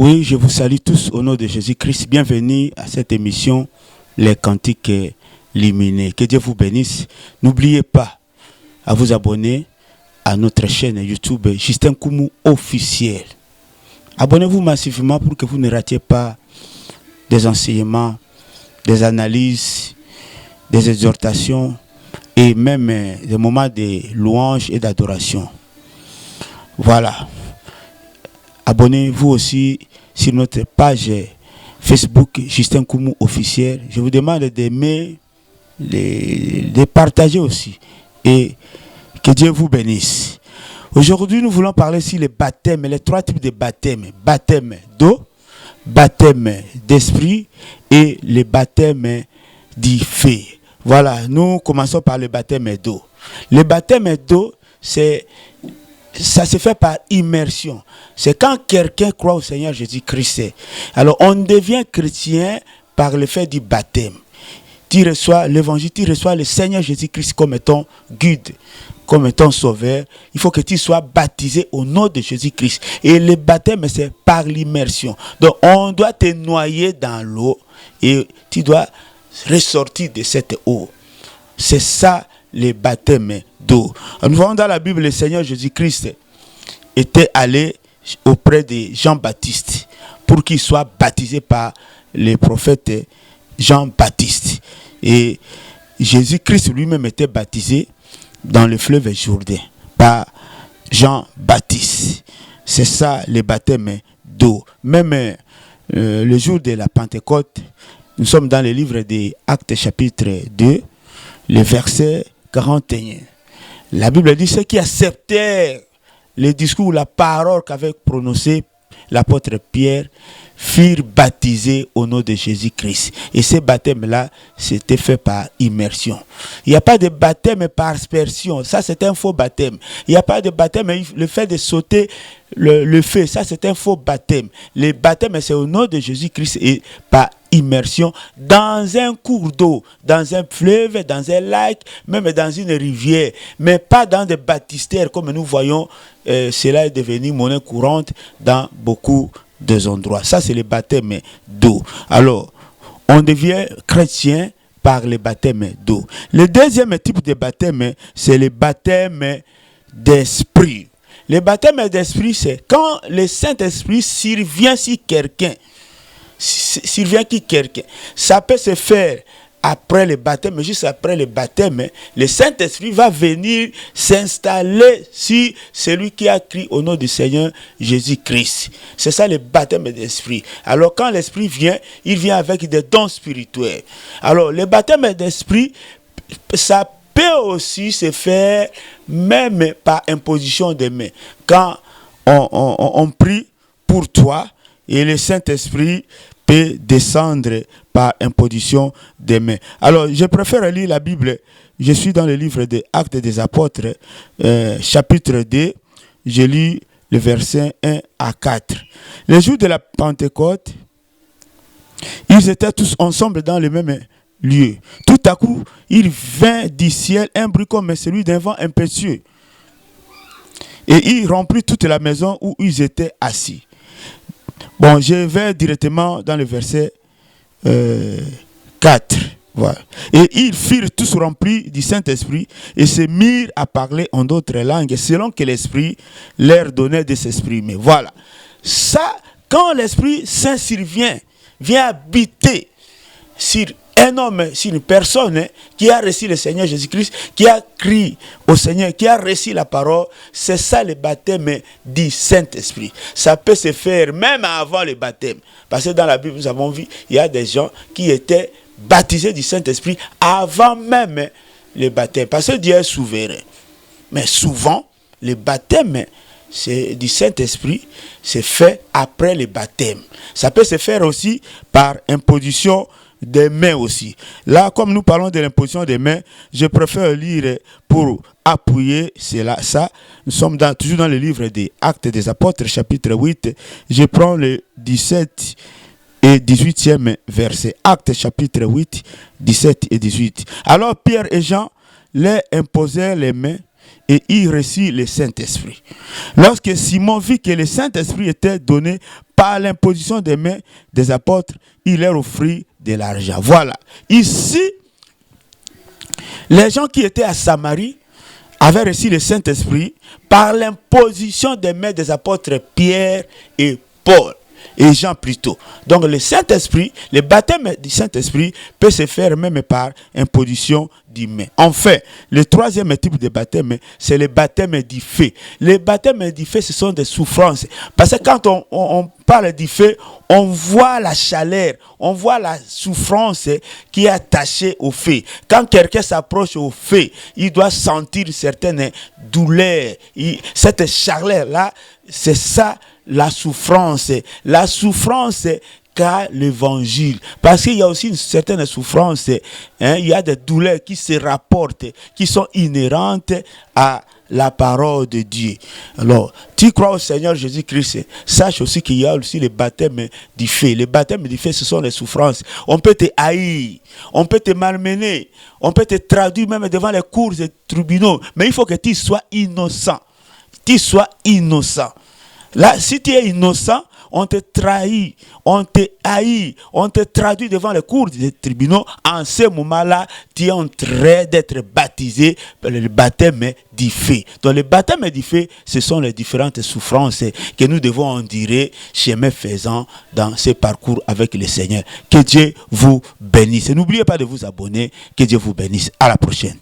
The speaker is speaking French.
Oui, je vous salue tous au nom de Jésus-Christ. Bienvenue à cette émission, Les Cantiques Lumineux. Que Dieu vous bénisse. N'oubliez pas à vous abonner à notre chaîne YouTube Justin Koumou officiel. Abonnez-vous massivement pour que vous ne ratiez pas des enseignements, des analyses, des exhortations et même des moments de louange et d'adoration. Voilà. Abonnez-vous aussi sur notre page Facebook Justin Koumou officiel. Je vous demande d'aimer, de partager aussi. Et que Dieu vous bénisse. Aujourd'hui, nous voulons parler sur les baptêmes, les trois types de baptêmes. Baptême d'eau, baptême d'esprit et le baptême du feu. Voilà, nous commençons par le baptême d'eau. Le baptême d'eau, ça se fait par immersion. C'est quand quelqu'un croit au Seigneur Jésus-Christ. Alors, on devient chrétien par le fait du baptême. Tu reçois l'évangile, tu reçois le Seigneur Jésus-Christ comme ton guide, comme ton sauveur. Il faut que tu sois baptisé au nom de Jésus-Christ. Et le baptême, c'est par l'immersion. Donc, on doit te noyer dans l'eau et tu dois ressortir de cette eau. C'est ça le baptême d'eau. Nous voyons dans la Bible, le Seigneur Jésus-Christ était allé auprès de Jean-Baptiste pour qu'il soit baptisé par le prophète Jean-Baptiste. Et Jésus-Christ lui-même était baptisé dans le fleuve Jourdain par Jean-Baptiste. C'est ça le baptême d'eau. Même le jour de la Pentecôte, nous sommes dans le livre des Actes chapitre 2, le verset 41. La Bible dit ceux qui acceptèrent le discours, la parole qu'avait prononcé l'apôtre Pierre, furent baptisés au nom de Jésus-Christ. Et ce baptême-là, c'était fait par immersion. Il n'y a pas de baptême par aspersion. Ça, c'est un faux baptême. Il n'y a pas de baptême, le fait de sauter le feu, ça, c'est un faux baptême. Le baptême, c'est au nom de Jésus-Christ et par immersion dans un cours d'eau, dans un fleuve, dans un lac, même dans une rivière, mais pas dans des baptistères comme nous voyons. Cela est devenu monnaie courante dans beaucoup des endroits. Ça, c'est le baptême d'eau. Alors, on devient chrétien par le baptême d'eau. Le deuxième type de baptême, c'est le baptême d'esprit. Le baptême d'esprit, c'est quand le Saint-Esprit survient sur quelqu'un. Ça peut se faire après le baptême, mais juste après le baptême, le Saint-Esprit va venir s'installer sur celui qui a crié au nom du Seigneur Jésus-Christ. C'est ça le baptême d'esprit. Alors quand l'Esprit vient, il vient avec des dons spirituels. Alors le baptême d'esprit, ça peut aussi se faire même par imposition des mains. Quand on prie pour toi et le Saint-Esprit peut descendre par imposition des mains. Alors, je préfère lire la Bible. Je suis dans le livre des Actes des Apôtres, chapitre 2. Je lis le verset 1 à 4. Le jour de la Pentecôte, ils étaient tous ensemble dans le même lieu. Tout à coup, il vint du ciel un bruit comme celui d'un vent impétueux. Et il remplit toute la maison où ils étaient assis. Bon, je vais directement dans le verset 4. Voilà. Et ils furent tous remplis du Saint-Esprit et se mirent à parler en d'autres langues selon que l'Esprit leur donnait de s'exprimer. Voilà. Ça, quand l'Esprit Saint survient, vient habiter sur un homme, sur une personne qui a reçu le Seigneur Jésus-Christ, qui a crié au Seigneur, qui a reçu la parole, c'est ça le baptême du Saint-Esprit. Ça peut se faire même avant le baptême. Parce que dans la Bible, nous avons vu, il y a des gens qui étaient baptisés du Saint-Esprit avant même le baptême. Parce que Dieu est souverain. Mais souvent, le baptême du Saint-Esprit c'est fait après le baptême. Ça peut se faire aussi par imposition des mains aussi. Là, comme nous parlons de l'imposition des mains, je préfère lire pour appuyer ça. Nous sommes toujours dans le livre des Actes des Apôtres, chapitre 8. Je prends le 17 et 18e verset. Actes chapitre 8, 17 et 18. Alors Pierre et Jean leur imposèrent les mains et il reçut le Saint-Esprit. Lorsque Simon vit que le Saint-Esprit était donné par l'imposition des mains des apôtres, il leur offrit de l'argent. Voilà. Ici, les gens qui étaient à Samarie avaient reçu le Saint-Esprit par l'imposition des mains des apôtres Pierre et Paul. Et Jean plutôt. Donc le Saint-Esprit, le baptême du Saint-Esprit peut se faire même par imposition des mains. Enfin, le troisième type de baptême, c'est le baptême du feu. Les baptêmes du feu, ce sont des souffrances. Parce que quand on parle du feu, on voit la chaleur, on voit la souffrance qui est attachée au feu. Quand quelqu'un s'approche au feu, il doit sentir certaines douleurs. Cette chaleur-là, c'est ça la souffrance. La souffrance qu'a l'évangile. Parce qu'il y a aussi une certaine souffrance. Il y a des douleurs qui se rapportent, qui sont inhérentes à la parole de Dieu. Alors, tu crois au Seigneur Jésus-Christ, sache aussi qu'il y a aussi le baptême du feu. Le baptême du feu, ce sont les souffrances. On peut te haïr, on peut te malmener, on peut te traduire même devant les cours et tribunaux. Mais il faut que tu sois innocent. Tu sois innocent. Là, si tu es innocent, on te trahit, on te haït, on te traduit devant les cours des tribunaux. En ce moment-là, tu es en train d'être baptisé par le baptême du feu. Donc le baptême du feu, ce sont les différentes souffrances que nous devons endurer chemin faisant dans ce parcours avec le Seigneur. Que Dieu vous bénisse. N'oubliez pas de vous abonner. Que Dieu vous bénisse. À la prochaine.